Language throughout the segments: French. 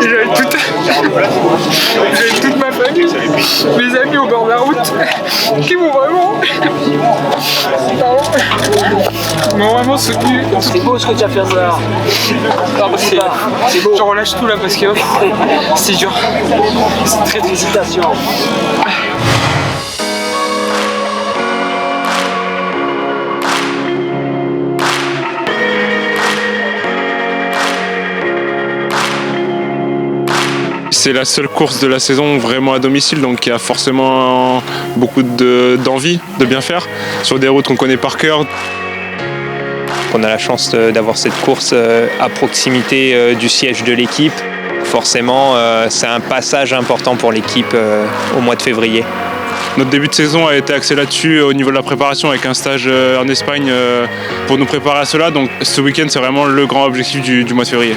j'avais toute ma famille, mes amis au bord de la route, qui m'ont vraiment soutenu. C'est beau ce que tu as fait ça. C'est beau. Je relâche tout là parce que c'est dur. C'est très triste. Félicitations. C'est la seule course de la saison vraiment à domicile, donc il y a forcément beaucoup d'envie de bien faire sur des routes qu'on connaît par cœur. On a la chance d'avoir cette course à proximité du siège de l'équipe. Forcément, c'est un passage important pour l'équipe au mois de février. Notre début de saison a été axé là-dessus au niveau de la préparation avec un stage en Espagne pour nous préparer à cela. Donc ce week-end, c'est vraiment le grand objectif du mois de février.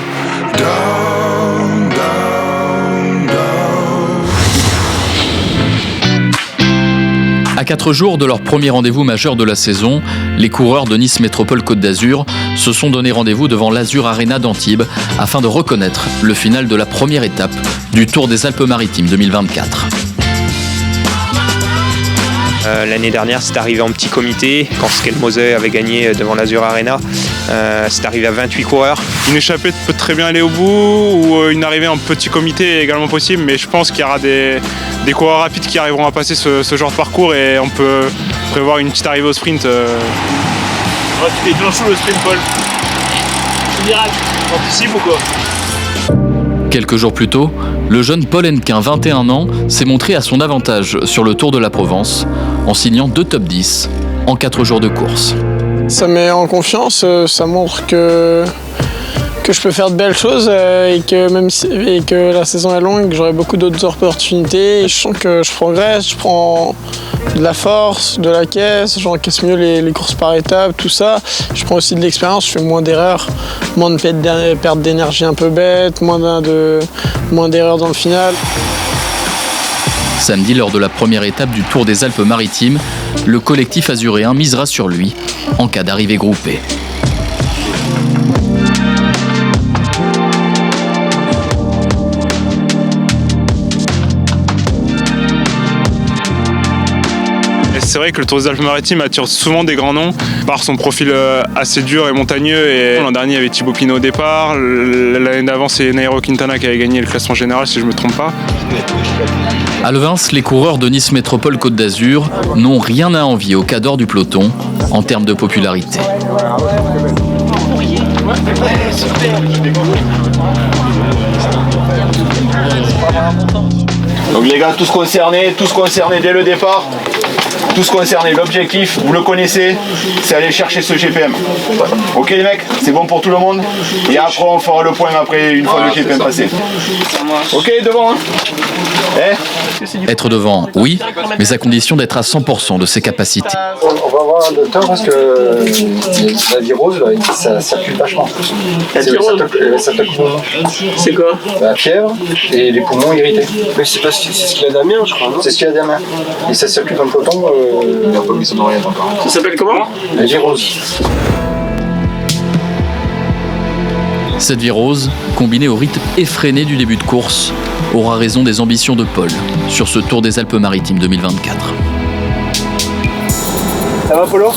À 4 jours de leur premier rendez-vous majeur de la saison, les coureurs de Nice Métropole Côte d'Azur se sont donné rendez-vous devant l'Azur Arena d'Antibes afin de reconnaître le final de la première étape du Tour des Alpes-Maritimes 2024. L'année dernière, c'est arrivé en petit comité. Quand Skelmose avait gagné devant l'Azur Arena, c'est arrivé à 28 coureurs. Une échappée peut très bien aller au bout, ou une arrivée en petit comité est également possible, mais je pense qu'il y aura des coureurs rapides qui arriveront à passer ce genre de parcours et on peut prévoir une petite arrivée au sprint. Tu fais bien chaud le sprint, Paul. C'est miracle. T'anticipes ou quoi? Quelques jours plus tôt, le jeune Paul Hennequin, 21 ans, s'est montré à son avantage sur le Tour de la Provence en signant 2 top 10 en 4 jours de course. Ça met en confiance, ça montre que je peux faire de belles choses et que la saison est longue, que j'aurai beaucoup d'autres opportunités. Je sens que je progresse, je prends de la force, de la caisse, j'encaisse mieux les courses par étapes, tout ça. Je prends aussi de l'expérience, je fais moins d'erreurs, moins de perte d'énergie un peu bête, moins d'erreurs dans le final. Samedi, lors de la première étape du Tour des Alpes-Maritimes, le collectif azuréen misera sur lui en cas d'arrivée groupée. C'est vrai que le Tour des Alpes-Maritimes attire souvent des grands noms par son profil assez dur et montagneux. Et l'an dernier, il y avait Thibaut Pinot au départ. L'année d'avant, c'est Nairo Quintana qui avait gagné le classement général, si je ne me trompe pas. À Levins, les coureurs de Nice Métropole Côte d'Azur n'ont rien à envier au cadre du peloton en termes de popularité. Donc les gars, tous concernés dès le départ. Tous concernés, l'objectif, vous le connaissez, c'est aller chercher ce GPM. Ok les mecs, c'est bon pour tout le monde. Et après on fera le point après une fois le GPM passé. Ok, devant hein. Être devant, oui, mais à condition d'être à 100% de ses capacités. On va voir un docteur parce que la virose, là, ça circule vachement. La virose, c'est quoi? La fièvre et les poumons irrités. Mais c'est ce qu'il a Damien, je crois, non? C'est ce qu'il y a Damien. Et ça circule dans le peloton. Il n'a pas mis son oreillette encore. Ça s'appelle comment? La virose. Cette virose, combinée au rythme effréné du début de course, aura raison des ambitions de Paul sur ce Tour des Alpes-Maritimes 2024. Ça va Polo?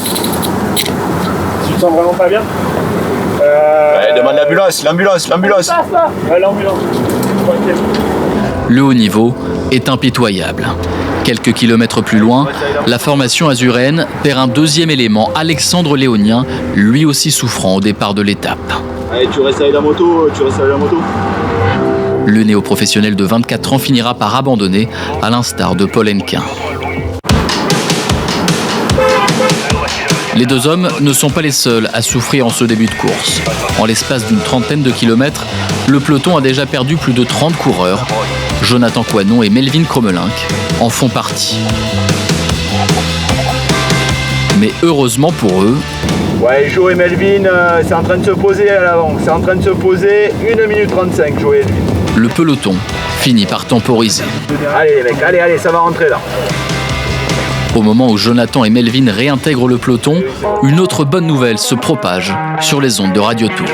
Tu te sens vraiment pas bien? Demande l'ambulance. Ouais, l'ambulance. Le haut niveau est impitoyable. Quelques kilomètres plus loin, la formation azuréenne perd un deuxième élément, Alexandre Léonien, lui aussi souffrant au départ de l'étape. Allez, tu restes avec la moto. Le néo-professionnel de 24 ans finira par abandonner, à l'instar de Paul Hennequin. Les deux hommes ne sont pas les seuls à souffrir en ce début de course. En l'espace d'une trentaine de kilomètres, le peloton a déjà perdu plus de 30 coureurs. Jonathan Coinon et Melvin Kromelinck en font partie. Mais heureusement pour eux... Ouais, Joe et Melvin, c'est en train de se poser à l'avant. C'est en train de se poser 1 minute 35, Joe et Melvin. Le peloton finit par temporiser. Allez les mecs, allez, ça va rentrer là. Au moment où Jonathan et Melvin réintègrent le peloton, une autre bonne nouvelle se propage sur les ondes de Radio Tour.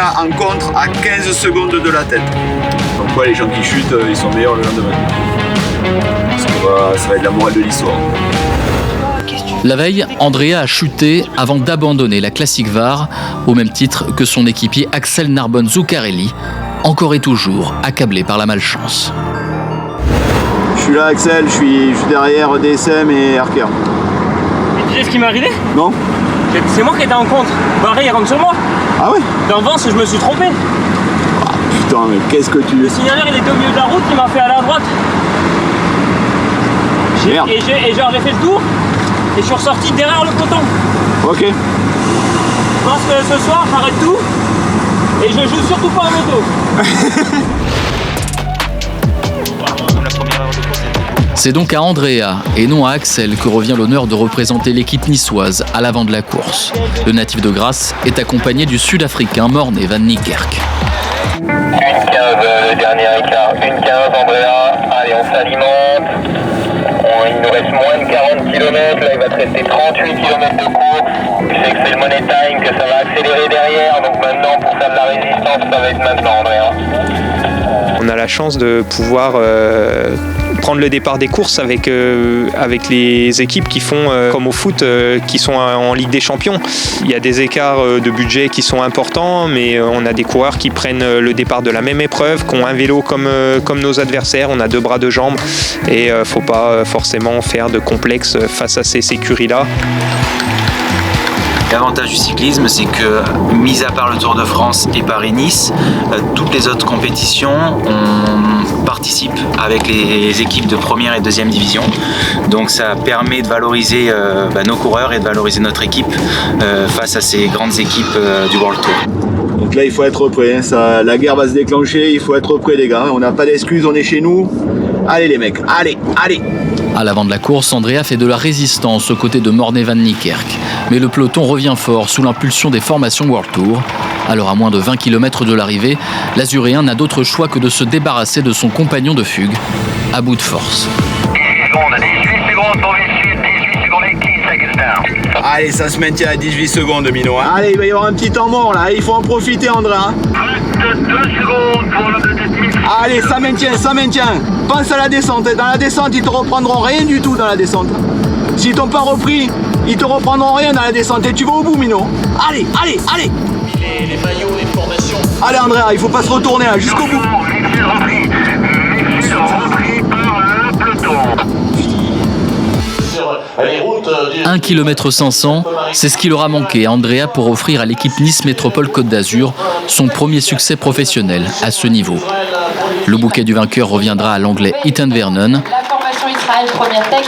Andrea en contre à 15 secondes de la tête. Donc quoi, les gens qui chutent, ils sont meilleurs le lendemain. Ça va être la morale de l'histoire. La veille, Andrea a chuté avant d'abandonner la Classic VAR, au même titre que son équipier Axel Narbonne Zuccarelli, encore et toujours accablé par la malchance. Je suis là Axel, je suis derrière DSM et Arker. Et tu sais ce qui m'est arrivé? Non? C'est moi qui étais en contre. Barré, il rentre sur moi. Ah ouais? Dans le vent, je me suis trompé. Ah, putain, mais qu'est-ce que tu... Le signaleur, il était au milieu de la route, il m'a fait aller à droite. Merde. Et genre, j'ai fait le tour et je suis ressorti derrière le coton. Ok. Je pense que ce soir, j'arrête tout et je joue surtout pas en moto. C'est donc à Andrea et non à Axel que revient l'honneur de représenter l'équipe niçoise à l'avant de la course. Le natif de Grasse est accompagné du Sud-Africain Morne van Niekerk. 1,15 le dernier écart, 1,15 Andrea, allez on s'alimente, il nous reste moins de 40 km, là il va te rester 38 km de course, tu sais que c'est le money time, que ça va accélérer derrière, donc maintenant pour faire de la résistance ça va être maintenant Andrea. On a la chance de pouvoir prendre le départ des courses avec les équipes qui font comme au foot, qui sont en Ligue des Champions. Il y a des écarts de budget qui sont importants, mais on a des coureurs qui prennent le départ de la même épreuve, qui ont un vélo comme nos adversaires, on a 2 bras, 2 jambes, et il ne faut pas forcément faire de complexe face à ces écuries-là. L'avantage du cyclisme, c'est que, mis à part le Tour de France et Paris-Nice, toutes les autres compétitions, on participe avec les équipes de première et deuxième division. Donc ça permet de valoriser nos coureurs et de valoriser notre équipe face à ces grandes équipes du World Tour. Donc là, il faut être prêt. Hein. La guerre va se déclencher, il faut être prêt, les gars. On n'a pas d'excuses, on est chez nous. Allez les mecs, allez, allez! À l'avant de la course, Andrea fait de la résistance aux côtés de Morne van Niekerk. Mais le peloton revient fort sous l'impulsion des formations World Tour. Alors à moins de 20 km de l'arrivée, l'Azuréen n'a d'autre choix que de se débarrasser de son compagnon de fugue, à bout de force. 18 secondes pour les Sud, 18 secondes et 15 seconds down. Allez, ça se maintient à 18 secondes, Mino. Hein. Allez, il va y avoir un petit temps mort là, il faut en profiter, Andrea. Hein. 2 secondes pour le deuxième. Allez, ça maintient, ça maintient. Pense à la descente. Dans la descente, ils te reprendront rien du tout dans la descente. S'ils t'ont pas repris, ils te reprendront rien dans la descente. Et tu vas au bout, Mino. Allez, allez, allez. Les maillots, les formations. Allez, Andrea, il faut pas se retourner hein, jusqu'au bout. Les fils repris par le peloton. 1 km 500, c'est ce qu'il aura manqué à Andrea pour offrir à l'équipe Nice Métropole Côte d'Azur son premier succès professionnel à ce niveau. Le bouquet du vainqueur reviendra à l'anglais Ethan Vernon. La formation Israël, première tech.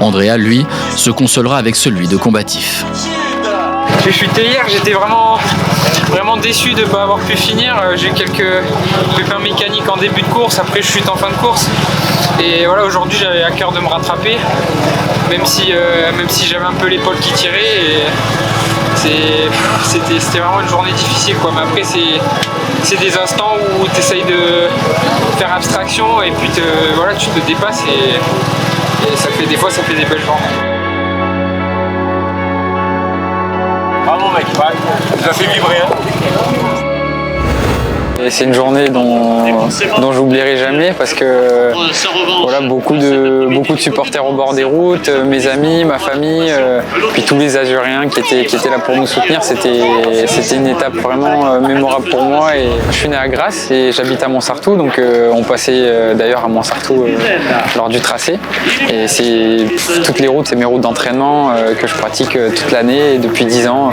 Andrea, lui, se consolera avec celui de combatif. J'ai chuté hier, j'étais vraiment déçu de ne pas avoir pu finir. J'ai eu quelques pépins mécaniques en début de course, après je chute en fin de course. Et voilà, aujourd'hui j'avais à cœur de me rattraper, même si j'avais un peu l'épaule qui tirait. C'était vraiment une journée difficile quoi. Mais après c'est des instants où tu essayes de faire abstraction et puis voilà, tu te dépasses et des fois ça fait des belles journées. Bravo mec, ça fait vibrer hein. Et c'est une journée dont j'oublierai jamais parce que voilà, beaucoup de supporters au bord des routes, mes amis, ma famille, puis tous les Azuréens qui étaient là pour nous soutenir. C'était une étape vraiment mémorable pour moi. Et je suis né à Grasse et j'habite à Montsartou, donc on passait d'ailleurs à Montsartou lors du tracé. Et toutes les routes, c'est mes routes d'entraînement que je pratique toute l'année depuis 10 ans.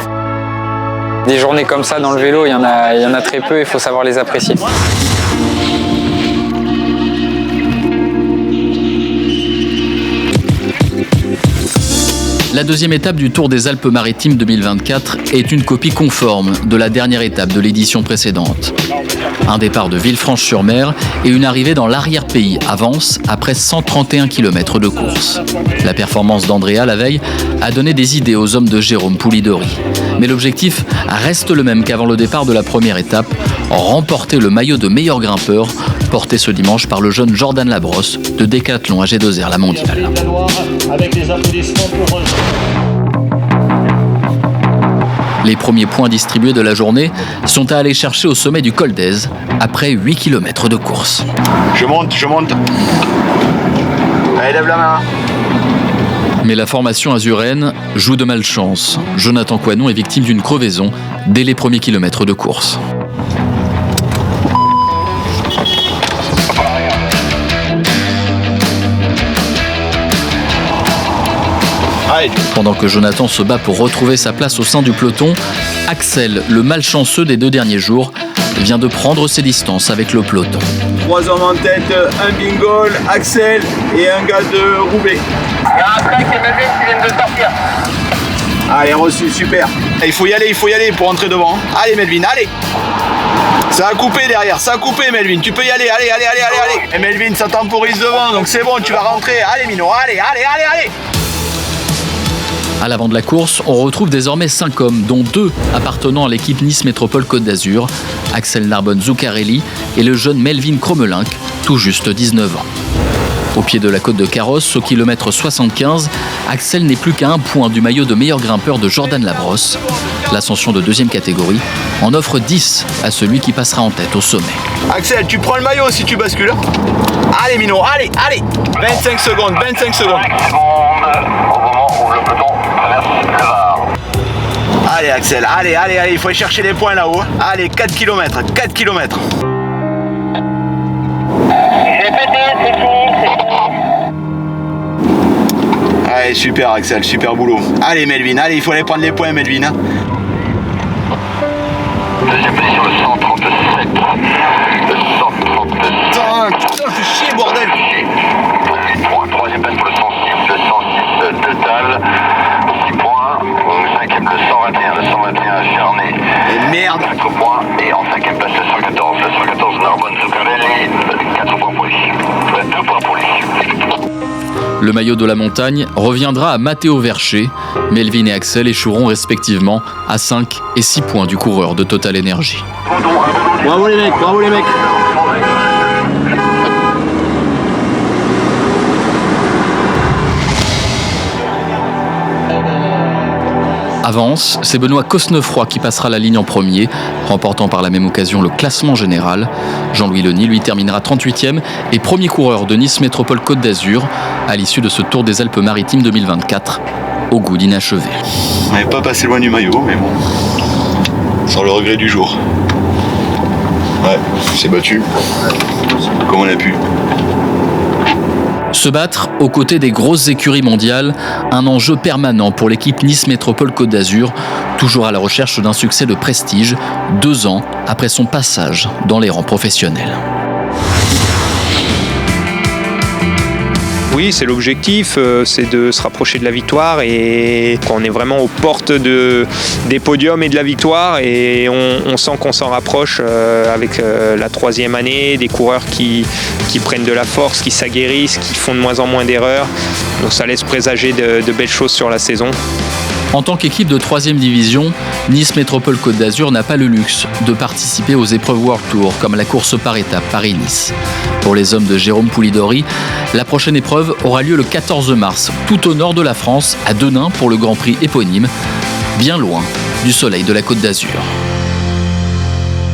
Des journées comme ça dans le vélo, il y en a très peu, il faut savoir les apprécier. La deuxième étape du Tour des Alpes-Maritimes 2024 est une copie conforme de la dernière étape de l'édition précédente. Un départ de Villefranche-sur-Mer et une arrivée dans l'arrière-pays à Vence après 131 km de course. La performance d'Andrea la veille a donné des idées aux hommes de Jérôme Poulidori. Mais l'objectif reste le même qu'avant le départ de la première étape, remporter le maillot de meilleur grimpeur porté ce dimanche par le jeune Jordan Labrosse de Décathlon AG2R La Mondiale. Avec des applaudissements pour Les premiers points distribués de la journée sont à aller chercher au sommet du Col d'Èze, après 8 km de course. Je monte. Allez, lève la main. Mais la formation azuréenne joue de malchance. Jonathan Coinon est victime d'une crevaison dès les premiers kilomètres de course. Pendant que Jonathan se bat pour retrouver sa place au sein du peloton, Axel, le malchanceux des 2 derniers jours, vient de prendre ses distances avec le peloton. 3 hommes en tête, un bingo, Axel et un gars de Roubaix. Il y a un track et Melvin qui viennent de sortir. Allez, reçu, super. Il faut y aller pour entrer devant. Allez Melvin, allez. Ça a coupé derrière, ça a coupé Melvin, tu peux y aller, allez. Et Melvin, ça temporise devant, donc c'est bon, tu vas rentrer. Allez Mino, allez. À l'avant de la course, on retrouve désormais 5 hommes, dont 2 appartenant à l'équipe Nice Métropole Côte d'Azur, Axel Narbonne-Zuccarelli et le jeune Melvin Kromelink, tout juste 19 ans. Au pied de la côte de Carrosse, au kilomètre 75, Axel n'est plus qu'à 1 point du maillot de meilleur grimpeur de Jordan Labrosse. L'ascension de 2e catégorie en offre 10 à celui qui passera en tête au sommet. Axel, tu prends le maillot si tu bascules. Allez Mino, allez. 25 secondes. Allez Axel, allez, il faut aller chercher les points là-haut. Allez, 4 km. J'ai pété, c'est fini. Allez, super Axel, super boulot. Allez Melvin, il faut aller prendre les points Melvin. Deuxième position, le 137. Putain, fais chier bordel. Troisième place pour le 106 total. 6 points. Cinquième le 121, le 121 Charnay. Et merde. 4 points. Et en cinquième place le 114. Le 114 Narbonne-Zuccarelli. 4 points pour lui. 2 points pour lui. Le maillot de la montagne reviendra à Matteo Vercher. Melvin et Axel échoueront respectivement à 5 et 6 points du coureur de Total Energy. Bravo les mecs. Avance, c'est Benoît Cosnefroy qui passera la ligne en premier, remportant par la même occasion le classement général. Jean-Louis Leny, lui, terminera 38e et premier coureur de Nice Métropole Côte d'Azur à l'issue de ce Tour des Alpes-Maritimes 2024, au goût d'inachevé. On n'est pas passé loin du maillot, mais bon, sans le regret du jour. Ouais, on s'est battu, comme on a pu. Se battre aux côtés des grosses écuries mondiales, un enjeu permanent pour l'équipe Nice Métropole Côte d'Azur, toujours à la recherche d'un succès de prestige, 2 ans après son passage dans les rangs professionnels. Oui, c'est l'objectif, c'est de se rapprocher de la victoire et qu'on est vraiment aux portes des podiums et de la victoire et on sent qu'on s'en rapproche avec la 3e année, des coureurs qui prennent de la force, qui s'aguerrissent, qui font de moins en moins d'erreurs. Donc ça laisse présager de belles choses sur la saison. En tant qu'équipe de 3e division, Nice Métropole Côte d'Azur n'a pas le luxe de participer aux épreuves World Tour comme la course par étapes Paris-Nice. Pour les hommes de Jérôme Poulidori, la prochaine épreuve aura lieu le 14 mars, tout au nord de la France, à Denain pour le Grand Prix éponyme, bien loin du soleil de la Côte d'Azur.